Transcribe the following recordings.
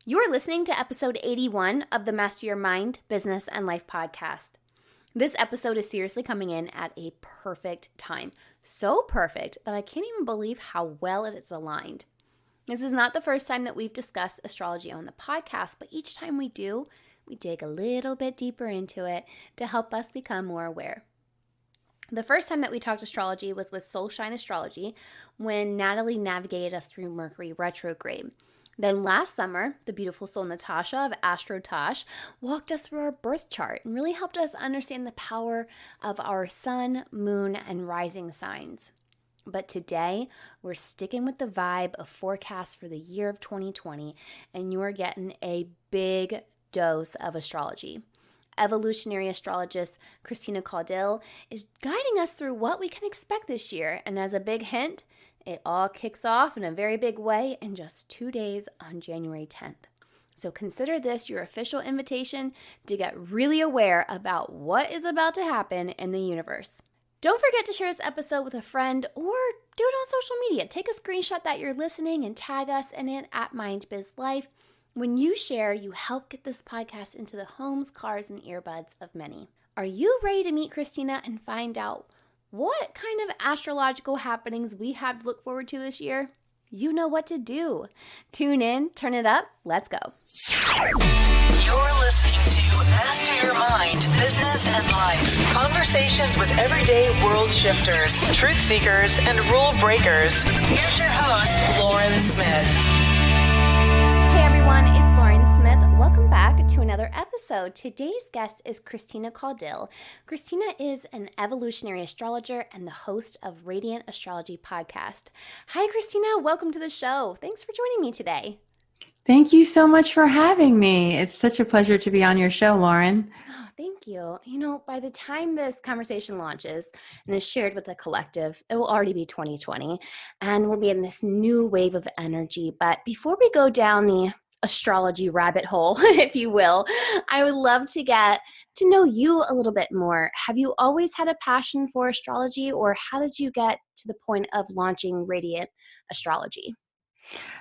You're listening to episode 81 of the Master Your Mind, Business, and Life podcast. This episode is seriously coming in at a perfect time. So perfect that I can't even believe how well it is aligned. This is not the first time that we've discussed astrology on the podcast, but each time we do, we dig a little bit deeper into it to help us become more aware. The first time that we talked astrology was with Soulshine Astrology when Natalie navigated us through Mercury retrograde. Then last summer, the beautiful soul Natasha of Astrotosh walked us through our birth chart and really helped us understand the power of our sun, moon, and rising signs. But today, we're sticking with the vibe of forecasts for the year of 2020, and you are getting a big dose of astrology. Evolutionary astrologist Christina Caudill is guiding us through what we can expect this year. And as a big hint, it all kicks off in a very big way in just 2 days on January 10th. So consider this your official invitation to get really aware about what is about to happen in the universe. Don't forget to share this episode with a friend or do it on social media. Take a screenshot that you're listening and tag us in it at MindBizLife. When you share, you help get this podcast into the homes, cars, and earbuds of many. Are you ready to meet Christina and find out what kind of astrological happenings we have to look forward to this year? You know what to do. Tune in, turn it up, let's go. You're listening to Master Your Mind, Business, and Life. Conversations with everyday world shifters, truth seekers, and rule breakers. Here's your host, Lauren Smith. Hey everyone, it's Lauren Smith. Welcome back to another episode. Today's guest is Christina Caudill. Christina is an evolutionary astrologer and the host of Radiant Astrology podcast. Hi Christina, welcome to the show. Thanks for joining me today. Thank you so much for having me. It's such a pleasure to be on your show, Lauren. Oh, thank you. You know, by the time this conversation launches and is shared with the collective, it will already be 2020 and we'll be in this new wave of energy. But before we go down the astrology rabbit hole, if you will, I would love to get to know you a little bit more. Have you always had a passion for astrology, or how did you get to the point of launching Radiant Astrology?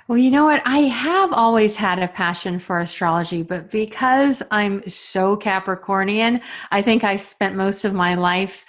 Well, you know what? I have always had a passion for astrology, but because I'm so Capricornian, I think I spent most of my life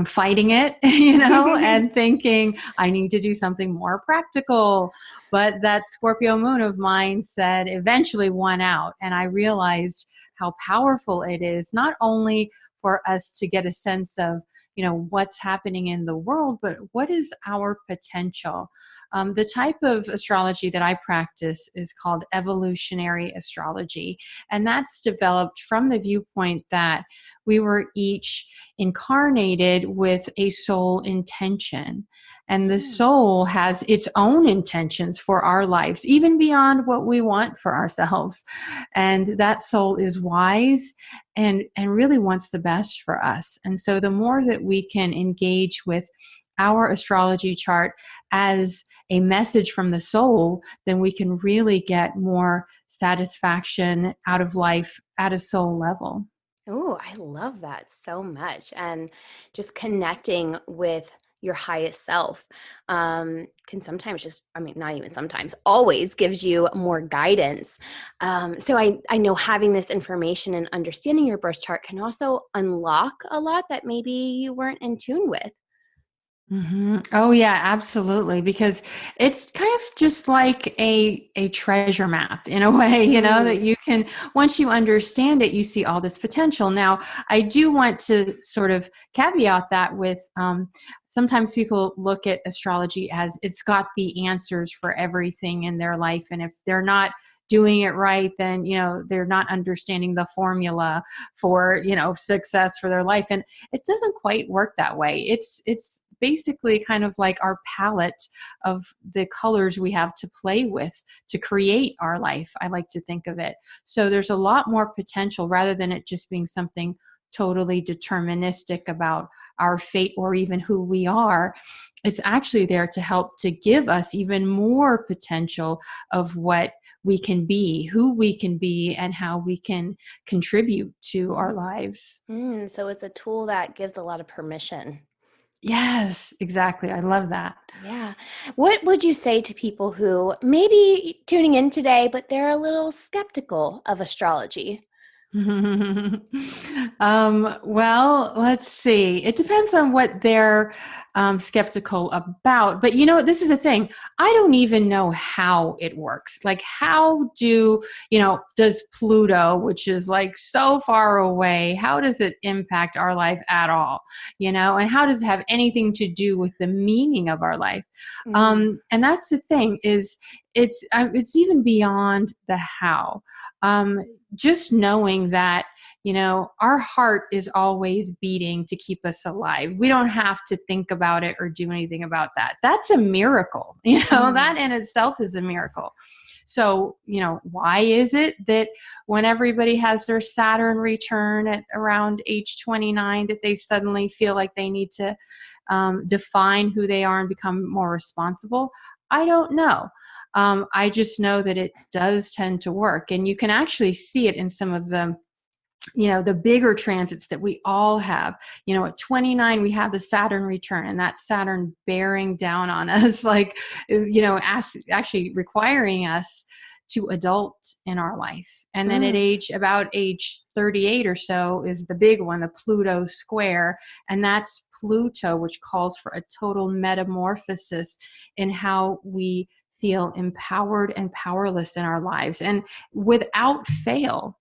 fighting it, and thinking I need to do something more practical. But that Scorpio moon of mine said eventually won out. And I realized how powerful it is, not only for us to get a sense of, what's happening in the world, but what is our potential? The type of astrology that I practice is called Evolutionary Astrology, and that's developed from the viewpoint that we were each incarnated with a soul intention, and the soul has its own intentions for our lives, even beyond what we want for ourselves. And that soul is wise and really wants the best for us. And so the more that we can engage with our astrology chart as a message from the soul, then we can really get more satisfaction out of life at a soul level. Oh, I love that so much. And just connecting with your highest self can sometimes not even sometimes, always gives you more guidance. So I know having this information and understanding your birth chart can also unlock a lot that maybe you weren't in tune with. Mm-hmm. Oh yeah, absolutely. Because it's kind of just like a treasure map in a way, that you can, once you understand it, you see all this potential. Now, I do want to sort of caveat that with, sometimes people look at astrology as it's got the answers for everything in their life. And if they're not doing it right, then, they're not understanding the formula for, success for their life. And it doesn't quite work that way. It's basically kind of like our palette of the colors we have to play with to create our life. I like to think of it. So there's a lot more potential rather than it just being something totally deterministic about our fate or even who we are. It's actually there to help to give us even more potential of what we can be, who we can be, and how we can contribute to our lives. So it's a tool that gives a lot of permission. Yes, exactly. I love that. Yeah. What would you say to people who may be tuning in today, but they're a little skeptical of astrology? Well, let's see. It depends on what they're skeptical about. But you know, this is the thing. I don't even know how it works. Like, how does Pluto, which is like so far away, how does it impact our life at all? And how does it have anything to do with the meaning of our life? And that's the thing is it's even beyond the how. Just knowing that, our heart is always beating to keep us alive. We don't have to think about it or do anything about that. That's a miracle. That in itself is a miracle. So, why is it that when everybody has their Saturn return at around age 29, that they suddenly feel like they need to define who they are and become more responsible? I don't know. I just know that it does tend to work. And you can actually see it in some of the bigger transits that we all have. At 29, we have the Saturn return, and that Saturn bearing down on us, like, actually requiring us to adult in our life. And then about age 38 or so is the big one, the Pluto square. And that's Pluto, which calls for a total metamorphosis in how we feel empowered and powerless in our lives. And without fail,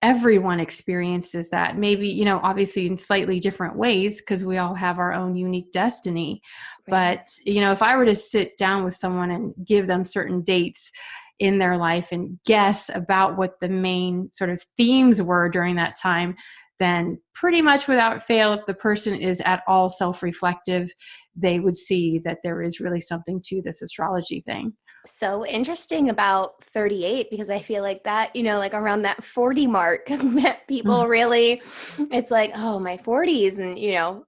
everyone experiences that. Maybe, obviously in slightly different ways, because we all have our own unique destiny. Right. But, if I were to sit down with someone and give them certain dates in their life and guess about what the main sort of themes were during that time, then pretty much without fail, if the person is at all self-reflective, they would see that there is really something to this astrology thing. So interesting about 38, because I feel like that, like around that 40 mark, people really, it's like, oh, my 40s. And,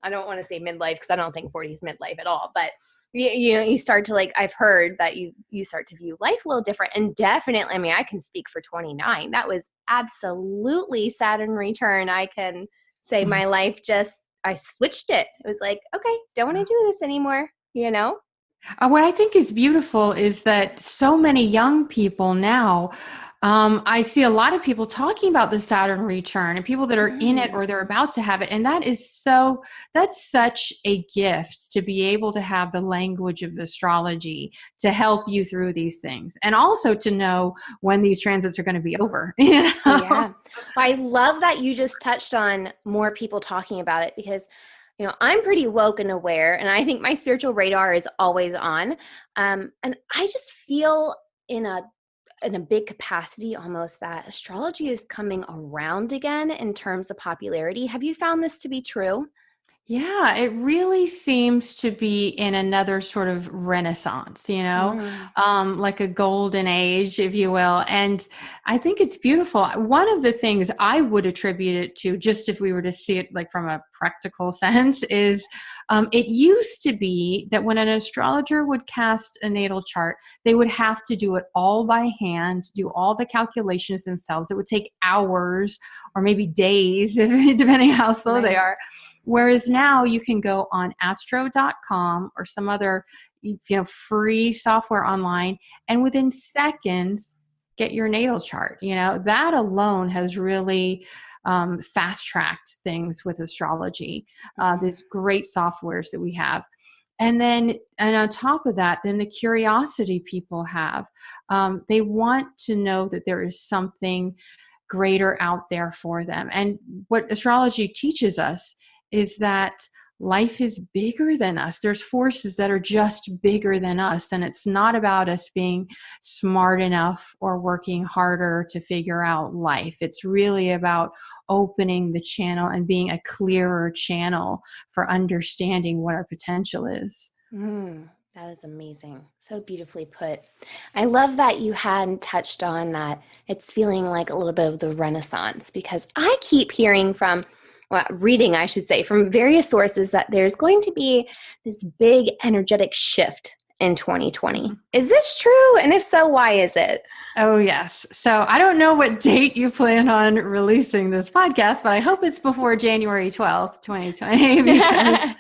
I don't want to say midlife, because I don't think 40 is midlife at all. But, you start to I've heard that you start to view life a little different. And definitely, I mean, I can speak for 29. That was absolutely Saturn return. I can say my life I switched it. It was like, okay, don't want to do this anymore, What I think is beautiful is that so many young people now, I see a lot of people talking about the Saturn return and people that are in it or they're about to have it. And that's such a gift to be able to have the language of astrology to help you through these things. And also to know when these transits are going to be over. Yeah. Well, I love that you just touched on more people talking about it, because I'm pretty woke and aware, and I think my spiritual radar is always on. And I just feel in a big capacity almost that astrology is coming around again in terms of popularity. Have you found this to be true? Yeah, it really seems to be in another sort of renaissance, like a golden age, if you will. And I think it's beautiful. One of the things I would attribute it to, just if we were to see it like from a practical sense, is it used to be that when an astrologer would cast a natal chart, they would have to do it all by hand, do all the calculations themselves. It would take hours or maybe days, depending how slow they are. Whereas now you can go on astro.com or some other, free software online, and within seconds get your natal chart. That alone has really fast-tracked things with astrology. There's great softwares that we have. And on top of that, then the curiosity people have, they want to know that there is something greater out there for them. And what astrology teaches us is that life is bigger than us. There's forces that are just bigger than us. And it's not about us being smart enough or working harder to figure out life. It's really about opening the channel and being a clearer channel for understanding what our potential is. That is amazing. So beautifully put. I love that you hadn't touched on that. It's feeling like a little bit of the Renaissance, because I keep hearing reading, I should say, from various sources that there's going to be this big energetic shift in 2020. Is this true? And if so, why is it? Oh, yes. So I don't know what date you plan on releasing this podcast, but I hope it's before January 12th, 2020, because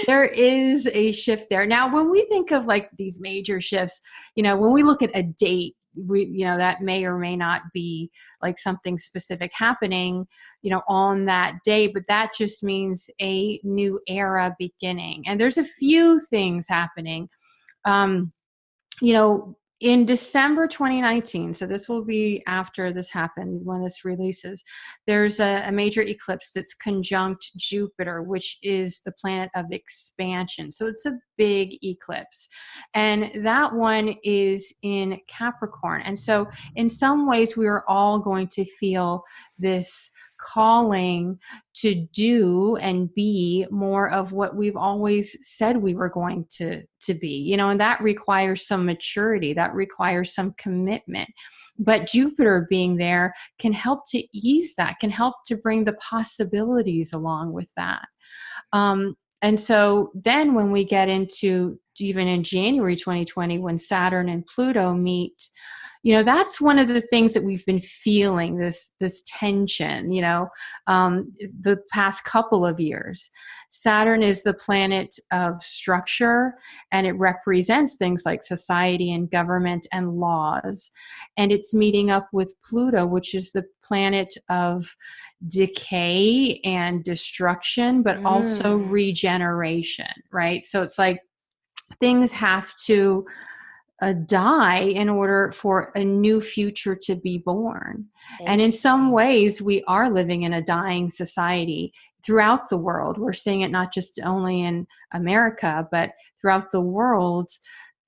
There is a shift there. Now, when we think of like these major shifts, when we look at a date, that may or may not be like something specific happening, on that day, but that just means a new era beginning. And there's a few things happening. In December 2019, so this will be after this happened, when this releases, there's a major eclipse that's conjunct Jupiter, which is the planet of expansion. So it's a big eclipse. And that one is in Capricorn. And so in some ways, we are all going to feel this calling to do and be more of what we've always said we were going to be, and that requires some maturity, that requires some commitment. But Jupiter being there can help to ease that, can help to bring the possibilities along with that. And so then when we get into even in January 2020, when Saturn and Pluto meet, that's one of the things that we've been feeling, this tension, the past couple of years. Saturn is the planet of structure, and it represents things like society and government and laws. And it's meeting up with Pluto, which is the planet of decay and destruction, but also regeneration, right? So it's like things have to die in order for a new future to be born. And in some ways, we are living in a dying society throughout the world. We're seeing it not just only in America, but throughout the world.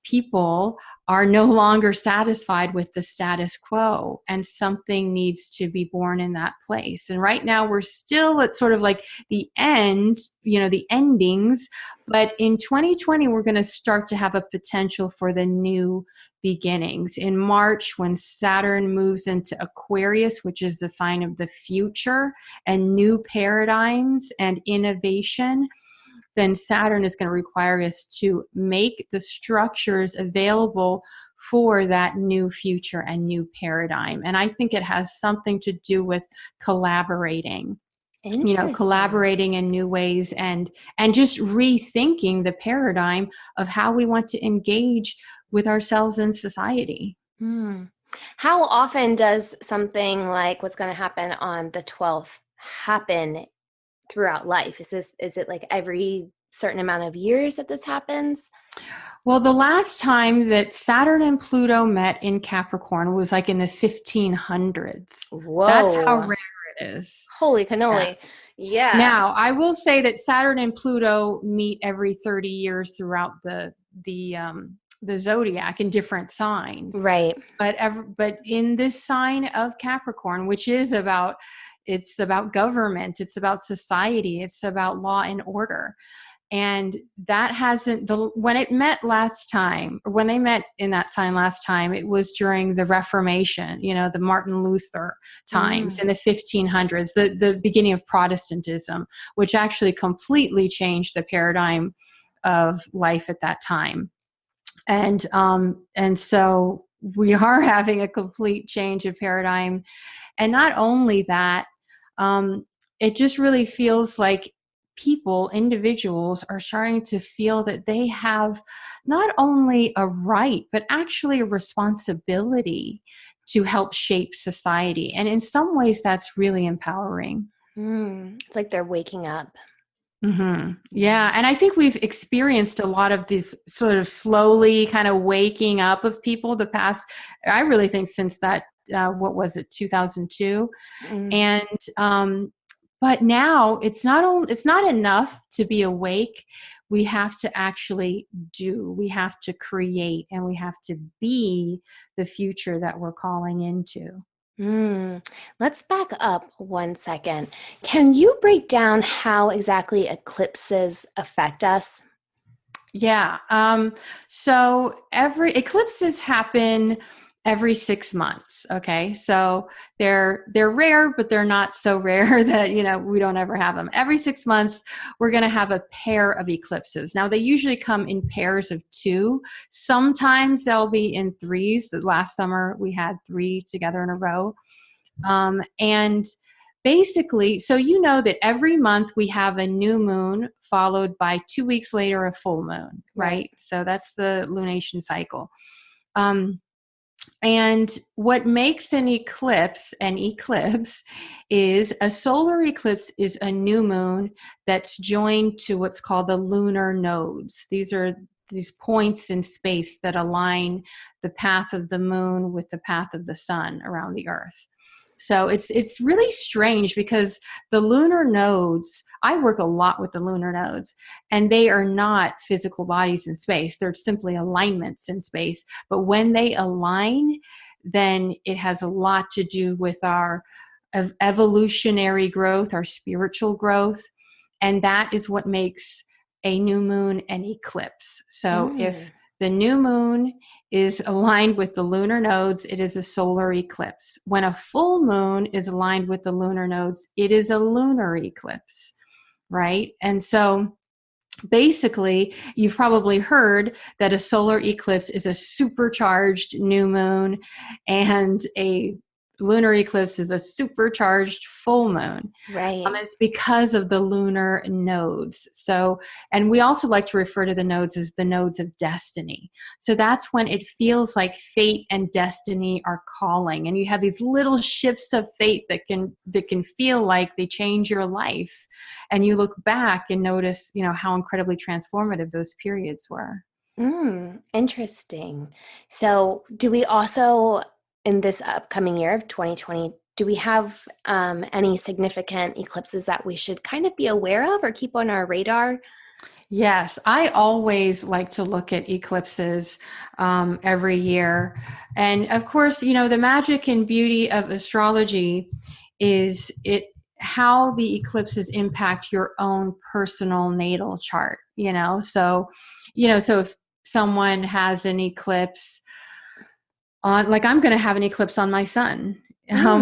People are no longer satisfied with the status quo, and something needs to be born in that place. And right now we're still at sort of like the end, the endings, but in 2020, we're going to start to have a potential for the new beginnings. In March, when Saturn moves into Aquarius, which is the sign of the future and new paradigms and innovation, then Saturn is going to require us to make the structures available for that new future and new paradigm. And I think it has something to do with collaborating, collaborating in new ways and just rethinking the paradigm of how we want to engage with ourselves in society. How often does something like what's going to happen on the 12th happen throughout life? Is it like every certain amount of years that this happens? Well, the last time that Saturn and Pluto met in Capricorn was like in the 1500s. Whoa. That's how rare it is. Holy cannoli. Yeah. Now, I will say that Saturn and Pluto meet every 30 years throughout the zodiac in different signs. Right. But in this sign of Capricorn, which is it's about government, it's about society, it's about law and order. And that when it met last time, or when they met in that sign last time, it was during the Reformation, the Martin Luther times in the 1500s, the beginning of Protestantism, which actually completely changed the paradigm of life at that time. And so we are having a complete change of paradigm. And not only that, it just really feels like individuals are starting to feel that they have not only a right, but actually a responsibility to help shape society. And in some ways, that's really empowering. It's like they're waking up. Mm-hmm. Yeah. And I think we've experienced a lot of these sort of slowly kind of waking up of people the past, I really think since that, 2002. And, but now it's not enough to be awake. We have to actually do, we have to create, and we have to be the future that we're calling into. Let's back up 1 second. Can you break down how exactly eclipses affect us? Yeah. So eclipses happen every 6 months. Okay. So they're rare, but they're not so rare that, we don't ever have them. Every 6 months, we're going to have a pair of eclipses. Now they usually come in pairs of 2. Sometimes they'll be in 3s. The last summer we had 3 together in a row. basically, so you know that every month we have a new moon followed by 2 weeks later a full moon, right? So that's the lunation cycle. And what makes an eclipse is a solar eclipse is a new moon that's joined to what's called the lunar nodes. These are these points in space that align the path of the moon with the path of the sun around the earth. So it's really strange because the lunar nodes, I work a lot with the lunar nodes, and they are not physical bodies in space. They're simply alignments in space. But when they align, then it has a lot to do with our evolutionary growth, our spiritual growth. And that is what makes a new moon an eclipse. So if the new moon is aligned with the lunar nodes, it is a solar eclipse. When a full moon is aligned with the lunar nodes, it is a lunar eclipse, right? And so basically, you've probably heard that a solar eclipse is a supercharged new moon, and a lunar eclipse is a supercharged full moon. Right. It's because of the lunar nodes. So, and we also like to refer to the nodes as the nodes of destiny. So that's when it feels like fate and destiny are calling, and you have these little shifts of fate that can feel like they change your life. And you look back and notice, how incredibly transformative those periods were. Interesting. So do we also, in this upcoming year of 2020, do we have any significant eclipses that we should kind of be aware of or keep on our radar? Yes, I always like to look at eclipses every year. And of course, the magic and beauty of astrology is how the eclipses impact your own personal natal chart, So if someone has an eclipse on, like I'm going to have an eclipse on my sun,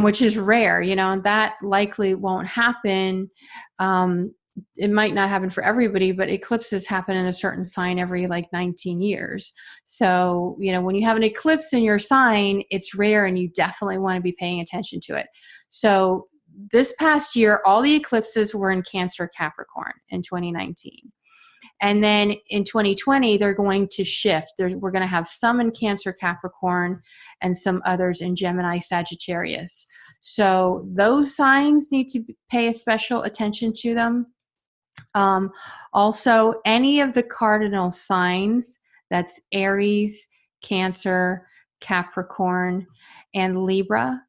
which is rare, and that likely won't happen. It might not happen for everybody, but eclipses happen in a certain sign every 19 years. So, when you have an eclipse in your sign, it's rare and you definitely want to be paying attention to it. So this past year, all the eclipses were in Cancer Capricorn in 2019. And then in 2020, they're going to shift. We're going to have some in Cancer Capricorn and some others in Gemini Sagittarius. So those signs need to pay a special attention to them. Also, any of the cardinal signs, that's Aries, Cancer, Capricorn, and Libra,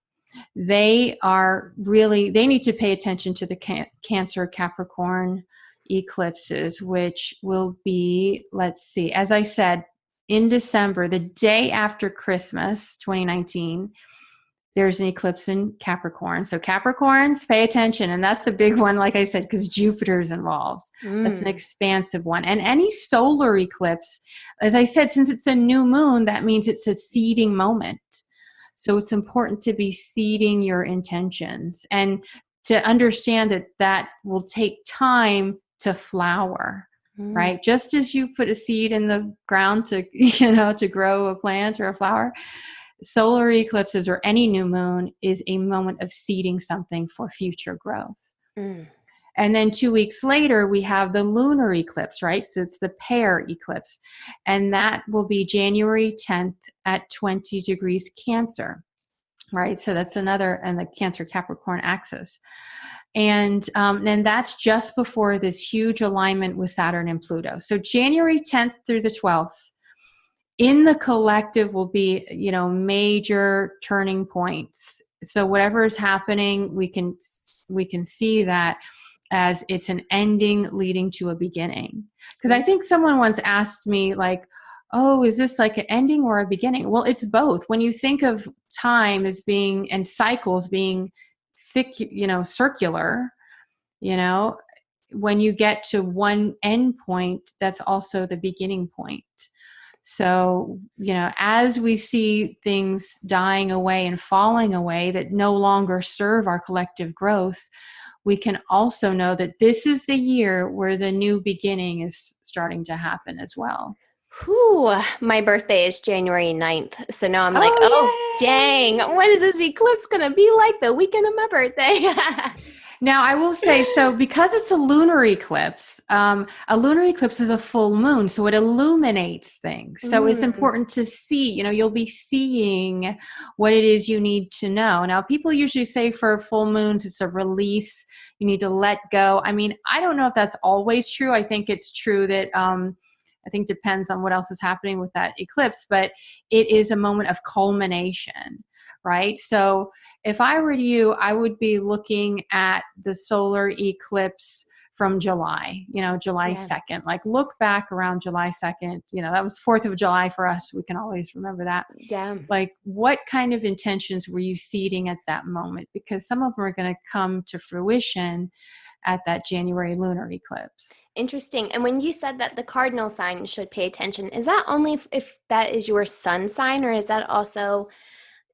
they need to pay attention to the Cancer Capricorn eclipses, which will be, let's see, as I said, in December, the day after Christmas, 2019, there's an eclipse in Capricorn. So Capricorns, pay attention. And that's the big one, like I said, because Jupiter is involved. That's an expansive one. And any solar eclipse, as I said, since it's a new moon, that means it's a seeding moment. So it's important to be seeding your intentions and to understand that will take time to flower, right? Just as you put a seed in the ground to grow a plant or a flower, solar eclipses or any new moon is a moment of seeding something for future growth. And then 2 weeks later, we have the lunar eclipse, right? So it's the pair eclipse. And that will be January 10th at 20 degrees Cancer, right? So that's another, and the Cancer Capricorn axis. And that's just before this huge alignment with Saturn and Pluto. So January 10th through the 12th, in the collective will be, major turning points. So whatever is happening, we can see that as it's an ending leading to a beginning. Because I think someone once asked me, oh, is this like an ending or a beginning? Well, it's both. When you think of time as being, and cycles being circular, when you get to one end point, that's also the beginning point. So, as we see things dying away and falling away that no longer serve our collective growth, we can also know that this is the year where the new beginning is starting to happen as well. Whew, my birthday is January 9th. So now I'm like, oh, Oh, dang, yay! what is this eclipse going to be like the weekend of my birthday? Now, I will say, so because it's a lunar eclipse is a full moon, so it illuminates things. So it's Mm, important to see, you'll be seeing what it is you need to know. Now, people usually say for full moons, it's a release. You need to let go. I mean, I don't know if that's always true. I think it's true that, I think depends on what else is happening with that eclipse, but it is a moment of culmination, right? So if I were you, I would be looking at the solar eclipse from July, July yeah, 2nd. Like look back around July 2nd, that was 4th of July for us. We can always remember that. yeah. Like what kind of intentions were you seeding at that moment? Because some of them are going to come to fruition at that January lunar eclipse. Interesting. And when you said that the cardinal sign should pay attention, is that only if that is your sun sign, or is that also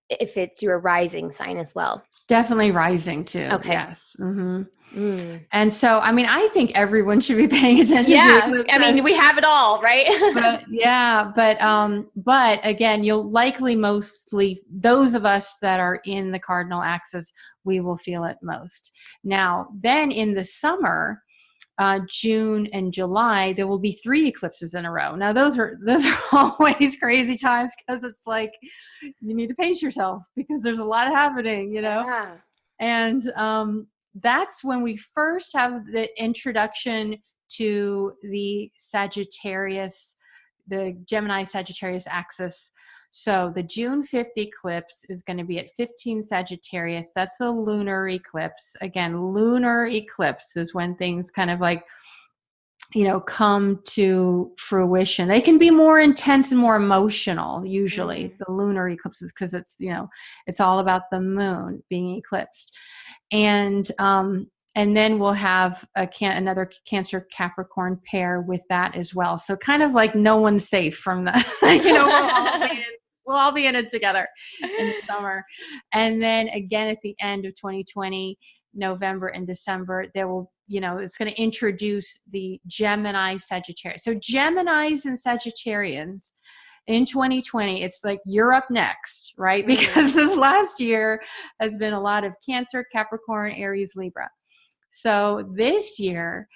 if it's your rising sign as well? Definitely rising too. Okay. Yes. Mm-hmm. Mm. And so, I mean, I think everyone should be paying attention to Yeah. eclipses. I mean, we have it all, right? But again, you'll likely mostly, those of us that are in the cardinal axis, we will feel it most. Now, then in the summer, June and July, there will be 3 eclipses in a row. Now, those are always crazy times because it's like you need to pace yourself because there's a lot happening, Yeah. And that's when we first have the introduction to the Sagittarius, the Gemini Sagittarius axis. So the June 5th eclipse is going to be at 15 Sagittarius. That's a lunar eclipse. Again, lunar eclipse is when things kind of like, come to fruition. They can be more intense and more emotional, usually, the lunar eclipses, because it's, it's all about the moon being eclipsed. And then we'll have another Cancer Capricorn pair with that as well. So kind of like no one's safe from that. We'll all be in it together in the summer. And then again at the end of 2020, November and December, there will, it's going to introduce the Gemini Sagittarius. So Geminis and Sagittarians in 2020, it's like you're up next, right? Because this last year has been a lot of Cancer, Capricorn, Aries, Libra. So this year,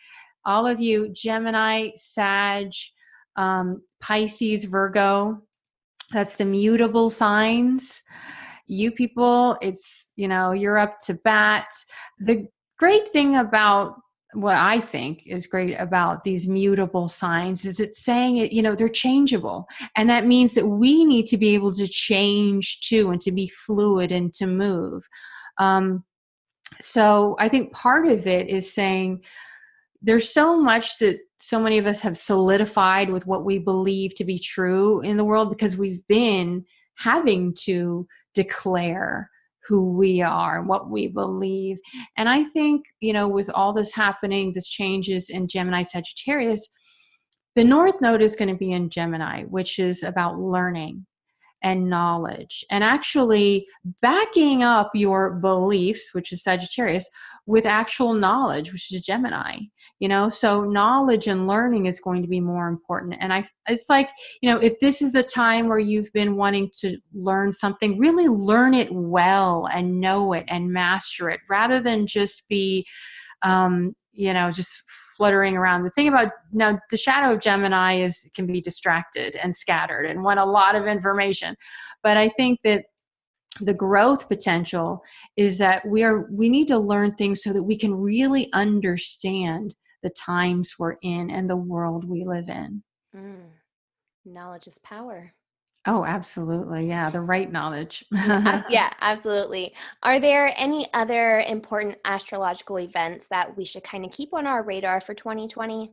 all of you Gemini, Sag, Pisces, Virgo, that's the mutable signs. You people, it's, you're up to bat. The great thing about what I think is great about these mutable signs is it's saying it, they're changeable. And that means that we need to be able to change too, and to be fluid and to move. So I think part of it is saying there's so much that so many of us have solidified with what we believe to be true in the world because we've been having to declare who we are and what we believe. And I think, with all this happening, this changes in Gemini Sagittarius, the North Node is going to be in Gemini, which is about learning and knowledge and actually backing up your beliefs, which is Sagittarius, with actual knowledge, which is Gemini. So knowledge and learning is going to be more important. And it's like, if this is a time where you've been wanting to learn something, really learn it well and know it and master it rather than just be, just fluttering around. The thing about now, the shadow of Gemini can be distracted and scattered and want a lot of information. But I think that the growth potential is that we need to learn things so that we can really understand the times we're in and the world we live in. Knowledge is power. Oh, absolutely. Yeah, the right knowledge. Yeah, absolutely. Are there any other important astrological events that we should kind of keep on our radar for 2020?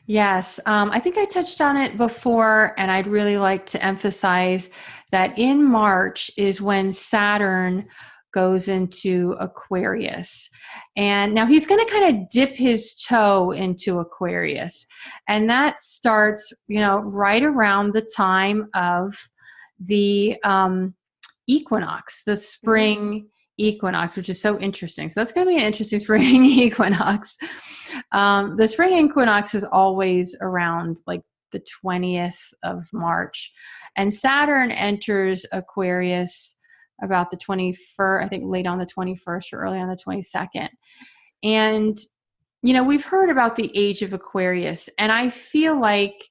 Yes, I think I touched on it before, and I'd really like to emphasize that in March is when Saturn goes into Aquarius. And now he's going to kind of dip his toe into Aquarius. And that starts, right around the time of the equinox, the spring equinox, which is so interesting. So that's going to be an interesting spring equinox. The spring equinox is always around like the 20th of March. And Saturn enters Aquarius about the 21st, I think late on the 21st or early on the 22nd. And, we've heard about the age of Aquarius, and I feel like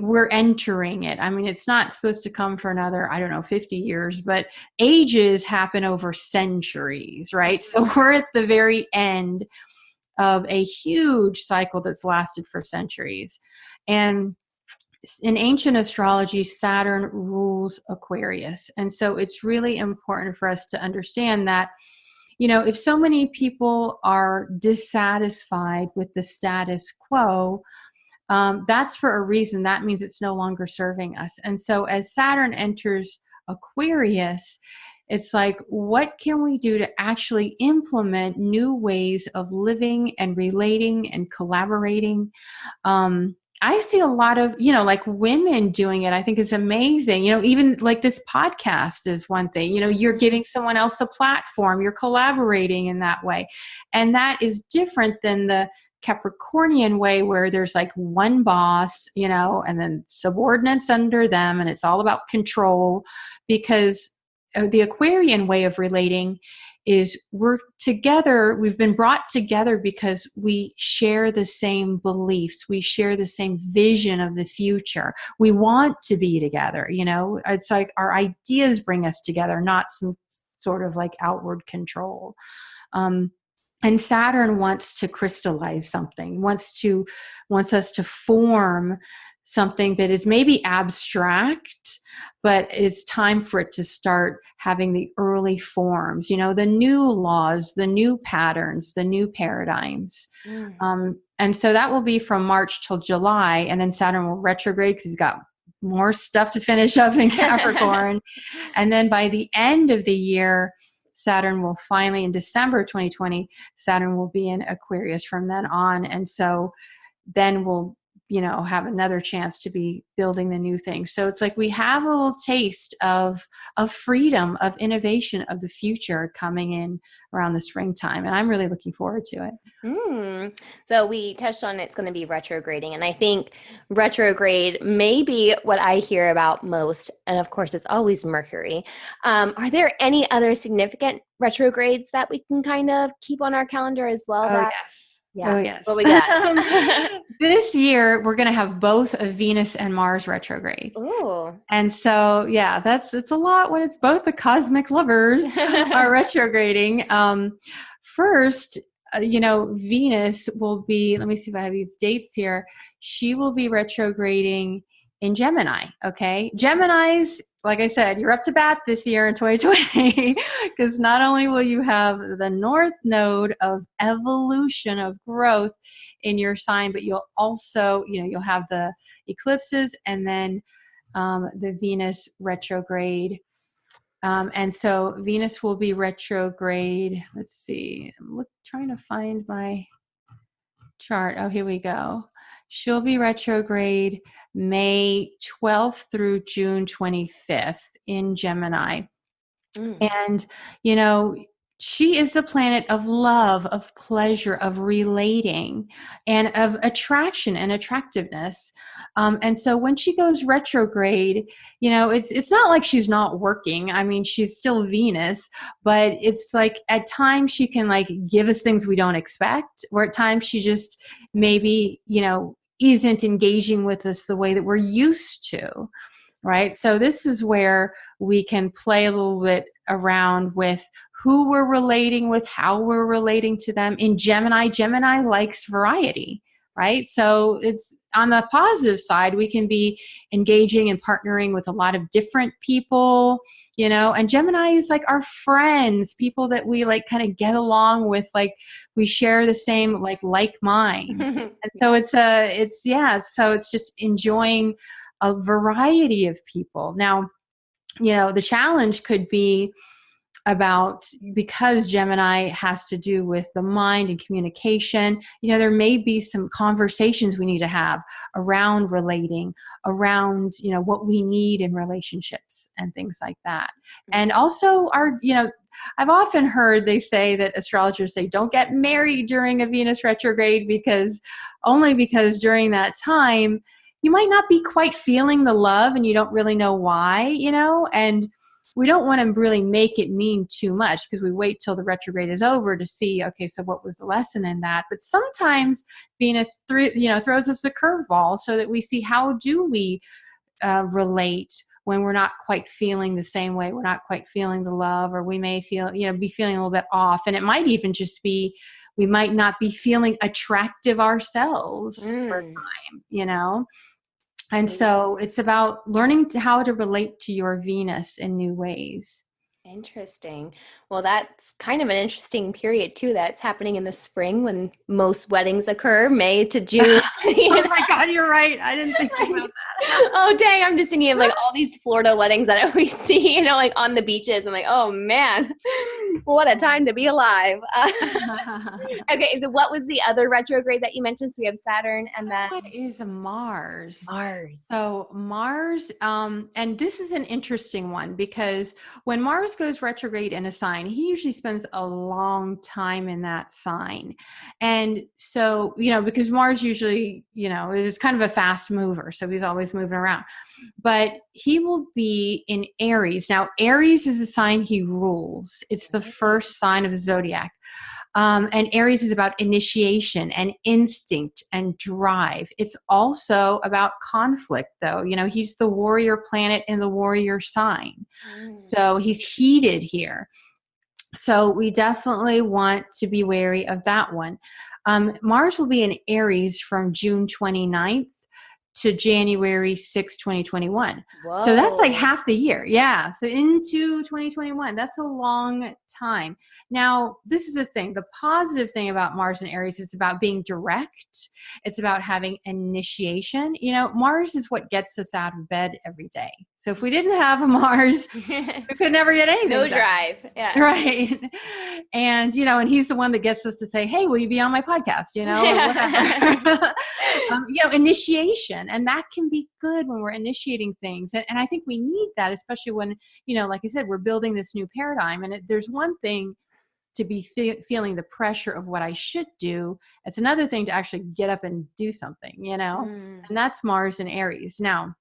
we're entering it. I mean, it's not supposed to come for another, 50 years, but ages happen over centuries, right? So we're at the very end of a huge cycle that's lasted for centuries. And in ancient astrology, Saturn rules Aquarius. And so it's really important for us to understand that, if so many people are dissatisfied with the status quo, that's for a reason. That means it's no longer serving us. And so as Saturn enters Aquarius, it's like, what can we do to actually implement new ways of living and relating and collaborating? I see a lot of, like women doing it. I think it's amazing. Even like this podcast is one thing, you're giving someone else a platform, you're collaborating in that way. And that is different than the Capricornian way where there's like one boss, and then subordinates under them. And it's all about control, because the Aquarian way of relating is we're together. We've been brought together because we share the same beliefs. We share the same vision of the future. We want to be together. It's like our ideas bring us together, not some sort of like outward control. And Saturn wants to crystallize something, wants us to form something that is maybe abstract, but it's time for it to start having the early forms, the new laws, the new patterns, the new paradigms. And so that will be from March till July, and then Saturn will retrograde because he's got more stuff to finish up in Capricorn. And then by the end of the year, Saturn will finally, in December 2020, Saturn will be in Aquarius from then on. And so then we'll, have another chance to be building the new thing. So it's like we have a little taste of freedom, of innovation, of the future coming in around the springtime. And I'm really looking forward to it. So we touched on it's going to be retrograding. And I think retrograde may be what I hear about most. And of course, it's always Mercury. Are there any other significant retrogrades that we can kind of keep on our calendar as well? Yes. Yeah. Oh, yes. What we got? This year, we're going to have both a Venus and Mars retrograde. Ooh. And so, yeah, it's a lot when it's both the cosmic lovers are retrograding. First, Venus will be, let me see if I have these dates here. She will be retrograding in Gemini. Okay. Geminis, like I said, you're up to bat this year in 2020, because not only will you have the North Node of evolution, of growth in your sign, but you'll also, you'll have the eclipses and then the Venus retrograde. And so Venus will be retrograde. Let's see. I'm trying to find my chart. Oh, here we go. She'll be retrograde May 12th through June 25th in Gemini. And, she is the planet of love, of pleasure, of relating, and of attraction and attractiveness. And so when she goes retrograde, it's not like she's not working. I mean, she's still Venus, but it's like at times she can like give us things we don't expect, or at times she just maybe, isn't engaging with us the way that we're used to. Right. So this is where we can play a little bit around with who we're relating with, how we're relating to them. In Gemini, Gemini likes variety, right? So it's on the positive side, we can be engaging and partnering with a lot of different people, and Gemini is like our friends, people that we like kind of get along with, like we share the same like mind. And so it's just enjoying a variety of people. Now, the challenge could be because Gemini has to do with the mind and communication, there may be some conversations we need to have around relating, around, what we need in relationships and things like that. And also I've often heard they say that astrologers say, don't get married during a Venus retrograde because during that time, you might not be quite feeling the love and you don't really know why, and we don't want to really make it mean too much because we wait till the retrograde is over to see, okay, so what was the lesson in that? But sometimes Venus, throws us a curveball so that we see how do we relate when we're not quite feeling the same way. We're not quite feeling the love, or we may be feeling a little bit off. And it might even just be, we might not be feeling attractive ourselves for a time. And so it's about learning how to relate to your Venus in new ways. Interesting. Well, that's kind of an interesting period too. That's happening in the spring when most weddings occur, May to June. Oh my God, you're right. I didn't think about that. Oh, dang. I'm just thinking of like all these Florida weddings that I always see, like on the beaches. I'm like, oh man, what a time to be alive. Okay. So what was the other retrograde that you mentioned? So we have Saturn and then. What is Mars? Mars. So Mars, and this is an interesting one because when Mars goes retrograde in a sign, he usually spends a long time in that sign. And so, because Mars usually, is kind of a fast mover. So he's always moving around. But he will be in Aries. Now, Aries is a sign he rules. It's the first sign of the zodiac. And Aries is about initiation and instinct and drive. It's also about conflict, though. He's the warrior planet in the warrior sign. So he's heated here. So we definitely want to be wary of that one. Mars will be in Aries from June 29th to January 6, 2021. Whoa. So that's like half the year. Yeah. So into 2021, that's a long time. Now, this is the thing. The positive thing about Mars and Aries is about being direct. It's about having initiation. Mars is what gets us out of bed every day. So if we didn't have a Mars, we could never get anything No done. drive. Yeah. Right. And, and he's the one that gets us to say, hey, will you be on my podcast? Whatever. Initiation. And that can be good when we're initiating things. And I think we need that, especially when, like I said, we're building this new paradigm. And there's one thing to be feeling the pressure of what I should do. It's another thing to actually get up and do something, and that's Mars and Aries. Now,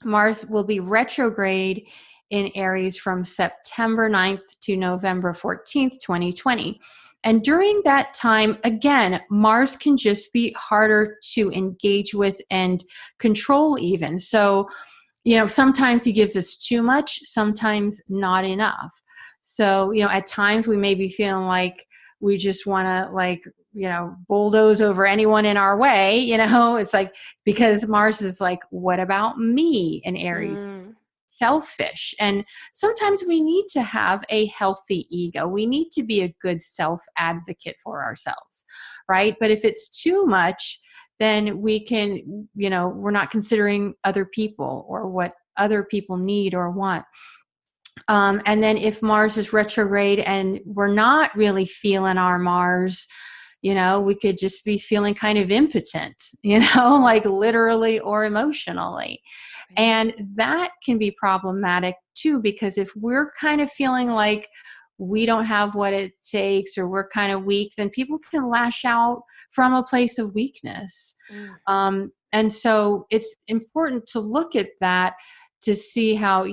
Mars will be retrograde in Aries from September 9th to November 14th, 2020. And during that time, again, Mars can just be harder to engage with and control even. So, sometimes he gives us too much, sometimes not enough. So, at times we may be feeling like we just want to bulldoze over anyone in our way, it's like, because Mars is like, what about me in Aries? Selfish. And sometimes we need to have a healthy ego. We need to be a good self advocate for ourselves, right? But if it's too much, then we can, we're not considering other people or what other people need or want. And then if Mars is retrograde and we're not really feeling our Mars, we could just be feeling kind of impotent, like literally or emotionally. And that can be problematic too, because if we're kind of feeling like we don't have what it takes or we're kind of weak, then people can lash out from a place of weakness. And so it's important to look at that to see how,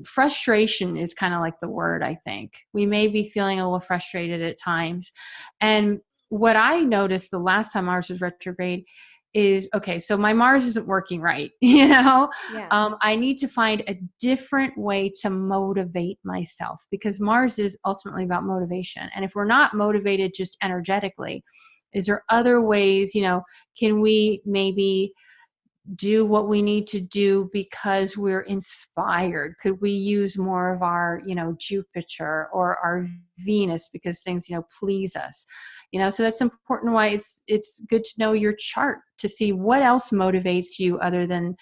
frustration is kind of like the word, I think. We may be feeling a little frustrated at times. And what I noticed the last time Mars was retrograde is, okay, so my Mars isn't working right, I need to find a different way to motivate myself, because Mars is ultimately about motivation. And if we're not motivated just energetically, is there other ways, can we maybe do what we need to do because we're inspired? Could we use more of our, Jupiter or our Venus because things, please us? So that's important. Why it's good to know your chart to see what else motivates you other than,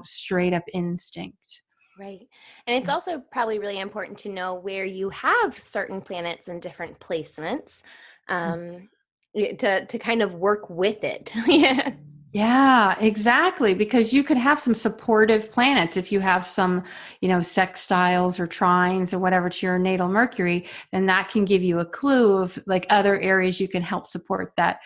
straight up instinct. Right. And it's also probably really important to know where you have certain planets in different placements, to kind of work with it. Yeah. Yeah, exactly. Because you could have some supportive planets. If you have some, sextiles or trines or whatever to your natal Mercury, then that can give you a clue of like other areas you can help support that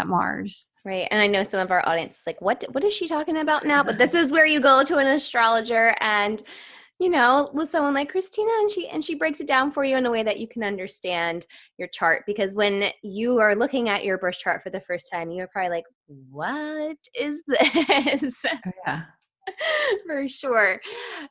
Mars. Right. And I know some of our audience is like, what is she talking about now? But this is where you go to an astrologer and, with someone like Christina, and she breaks it down for you in a way that you can understand your chart. Because when you are looking at your birth chart for the first time, you're probably like, what is this? Yeah. For sure.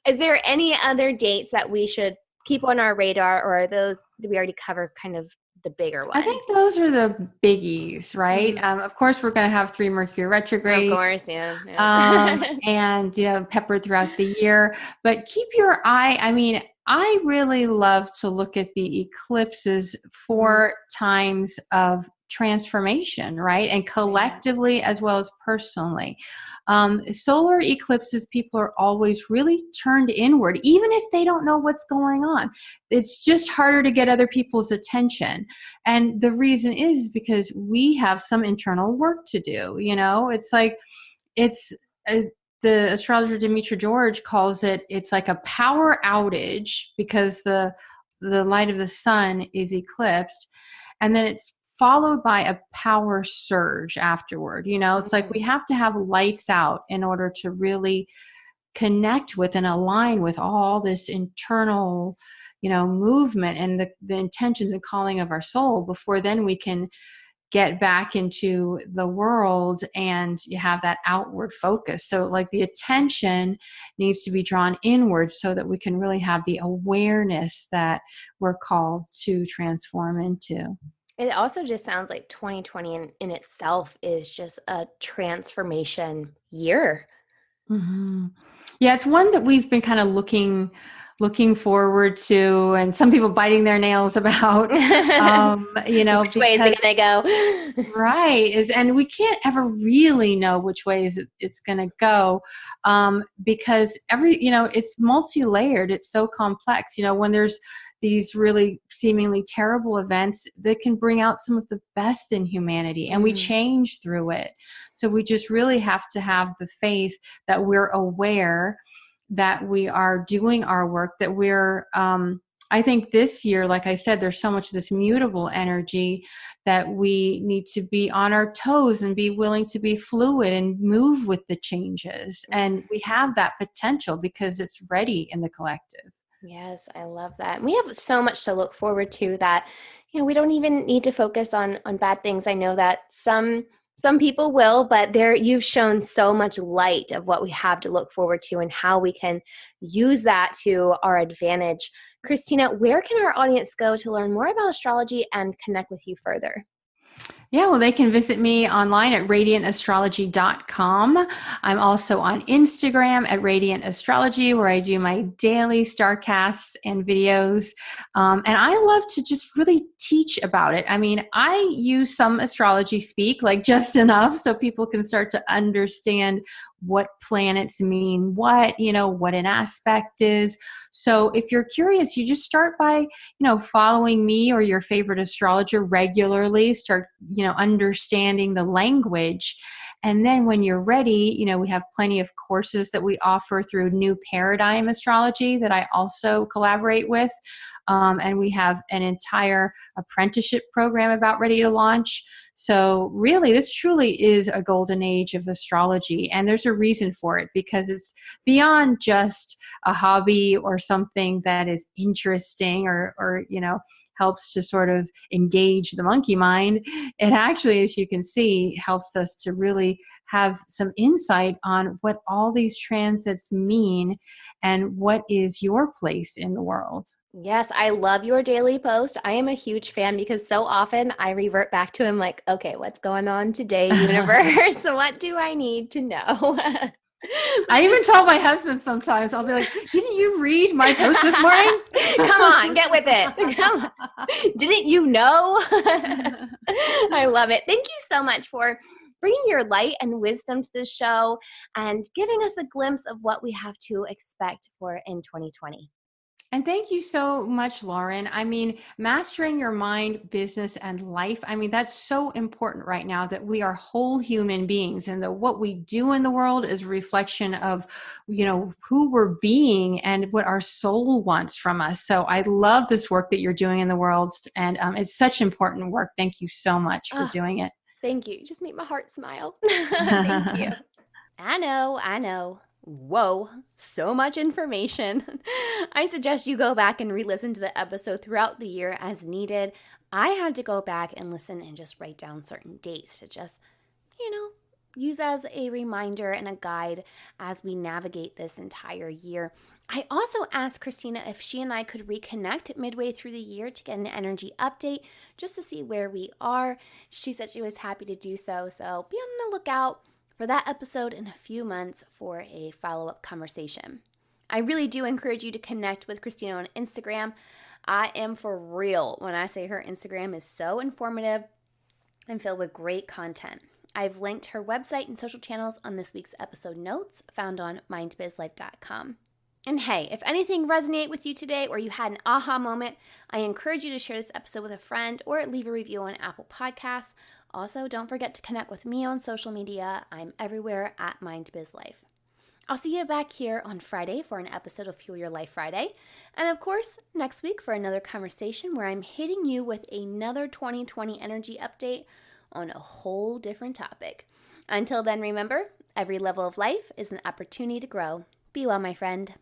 Is there any other dates that we should keep on our radar, or are those, did we already cover kind of the bigger I one? think those are the biggies, right? Mhm. Of course, we're going to have 3 Mercury Of retrograde, course, yeah. and peppered throughout the year. But keep your eye. I mean, I really love to look at the eclipses Mhm. for times of transformation, right? And Right. collectively as well as personally. Solar eclipses, people are always really turned inward, even if they don't know what's going on. It's just harder to get other people's attention. And the reason is because we have some internal work to do. It's like, it's uh, the astrologer Demetra George calls it's like a power outage because the light of the sun is eclipsed, and then it's followed by a power surge afterward. It's like we Mhm. have to have lights out in order to really connect with and align with all this internal movement and the intentions and calling of our soul before then we can get back into the world and you have that outward focus. So like the attention needs to be drawn inward so that we can really have the awareness that we're called to transform into. It also just sounds like 2020 in itself is just a transformation year. Hmm. Yeah, it's one that we've been kind of looking forward to, and some people biting their nails about, Which way is because it going to go? right is, and we can't ever really know which way it's going to go, because it's multi-layered. It's so complex. When there's these really seemingly terrible events that can bring out some of the best in humanity, and we Mm. change through it. So we just really have to have the faith that we're aware that we are doing our work, that we're I think this year, like I said, there's so much of this mutable energy that we need to be on our toes and be willing to be fluid and move with the changes. And we have that potential because it's ready in the collective. Yes, I love that. We have so much to look forward to that, we don't even need to focus on bad things. I know that some people will, but there you've shown so much light of what we have to look forward to and how we can use that to our advantage. Christina, where can our audience go to learn more about astrology and connect with you further? Yeah, well, they can visit me online at radiantastrology.com. I'm also on Instagram at Radiant Astrology, where I do my daily star casts and videos. And I love to just really teach about it. I mean, I use some astrology speak, like just enough so people can start to understand what planets mean what an aspect is. So if you're curious, you just start by following me or your favorite astrologer regularly, start, understanding the language. And then when you're ready, we have plenty of courses that we offer through New Paradigm Astrology that I also collaborate with. And we have an entire apprenticeship program about ready to launch. So really, this truly is a golden age of astrology. And there's a reason for it, because it's beyond just a hobby or something that is interesting or helps to sort of engage the monkey mind. It actually, as you can see, helps us to really have some insight on what all these transits mean and what is your place in the world. Yes, I love your daily post. I am a huge fan because so often I revert back to him like, okay, what's going on today, universe? What do I need to know? I even tell my husband sometimes, I'll be like, didn't you read my post this morning? Come on, get with it. Come on. Didn't you know? I love it. Thank you so much for bringing your light and wisdom to the show and giving us a glimpse of what we have to expect for in 2020. And thank you so much, Lauren. I mean, mastering your mind, business, and life. I mean, that's so important right now that we are whole human beings and that what we do in the world is a reflection of, who we're being and what our soul wants from us. So I love this work that you're doing in the world. And it's such important work. Thank you so much for doing it. Thank you. You just made my heart smile. Thank you. I know. Whoa, so much information. I suggest you go back and re-listen to the episode throughout the year as needed. I had to go back and listen and just write down certain dates to just, use as a reminder and a guide as we navigate this entire year. I also asked Christina if she and I could reconnect midway through the year to get an energy update just to see where we are. She said she was happy to do so, so be on the lookout for that episode in a few months for a follow-up conversation. I really do encourage you to connect with Christina on Instagram. I am for real when I say her Instagram is so informative and filled with great content. I've linked her website and social channels on this week's episode notes found on mindbizlife.com. And hey, if anything resonated with you today or you had an aha moment, I encourage you to share this episode with a friend or leave a review on Apple Podcasts. Also, don't forget to connect with me on social media. I'm everywhere at mindbizlife. I'll see you back here on Friday for an episode of Fuel Your Life Friday. And of course, next week for another conversation where I'm hitting you with another 2020 energy update on a whole different topic. Until then, remember, every level of life is an opportunity to grow. Be well, my friend.